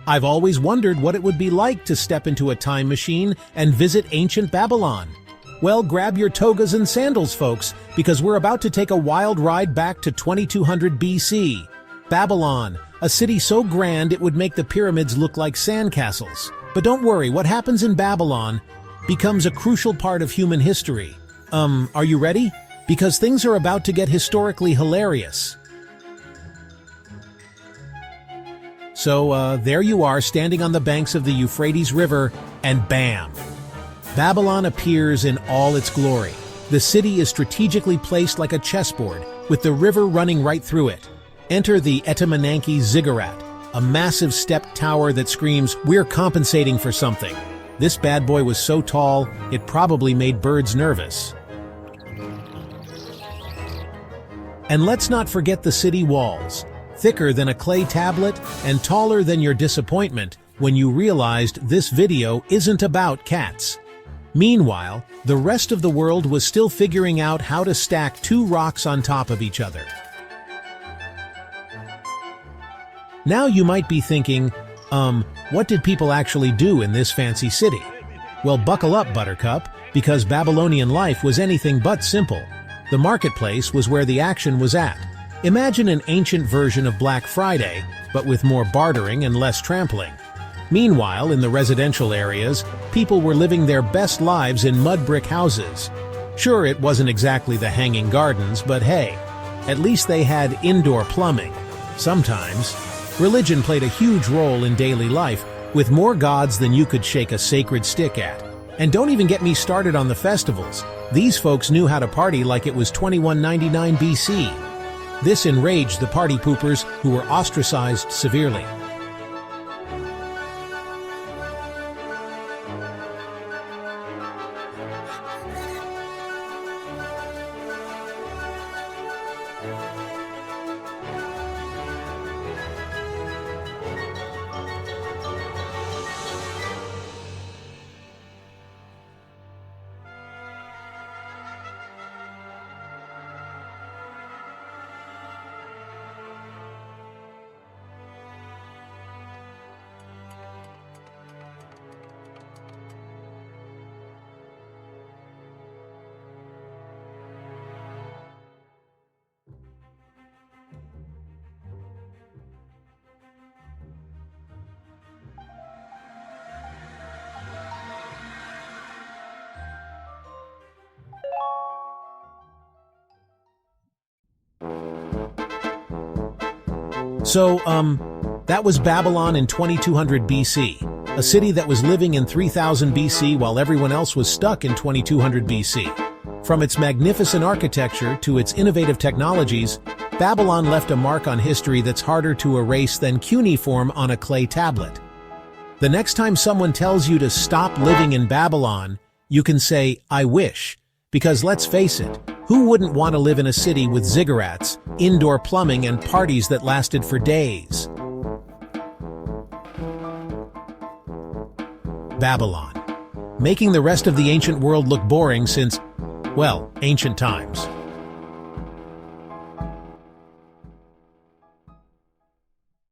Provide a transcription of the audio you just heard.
I've always wondered what it would be like to step into a time machine and visit ancient Babylon. Well, grab your togas and sandals, folks, because we're about to take a wild ride back to 2200 BC. Babylon, a city so grand it would make the pyramids look like sandcastles. But don't worry, what happens in Babylon becomes a crucial part of human history. Are you ready? Because things are about to get historically hilarious. So, there you are, standing on the banks of the Euphrates River, and bam! Babylon appears in all its glory. The city is strategically placed like a chessboard, with the river running right through it. Enter the Etemenanke ziggurat, a massive stepped tower that screams, "We're compensating for something." This bad boy was so tall, it probably made birds nervous. And let's not forget the city walls, thicker than a clay tablet and taller than your disappointment when you realized this video isn't about cats. Meanwhile, the rest of the world was still figuring out how to stack two rocks on top of each other. Now you might be thinking, what did people actually do in this fancy city? Well, buckle up, Buttercup, because Babylonian life was anything but simple. The marketplace was where the action was at. Imagine an ancient version of Black Friday, but with more bartering and less trampling. Meanwhile, in the residential areas, people were living their best lives in mud brick houses. Sure, it wasn't exactly the hanging gardens, but hey, at least they had indoor plumbing. Sometimes, religion played a huge role in daily life, with more gods than you could shake a sacred stick at. And don't even get me started on the festivals. These folks knew how to party like it was 2199 BC. This enraged the party poopers who were ostracized severely. So, that was Babylon in 2200 BC, a city that was living in 3000 BC while everyone else was stuck in 2200 BC. From its magnificent architecture to its innovative technologies, Babylon left a mark on history that's harder to erase than cuneiform on a clay tablet. The next time someone tells you to stop living in Babylon, you can say, "I wish," because let's face it, who wouldn't want to live in a city with ziggurats, indoor plumbing, and parties that lasted for days? Babylon, making the rest of the ancient world look boring since, well, ancient times.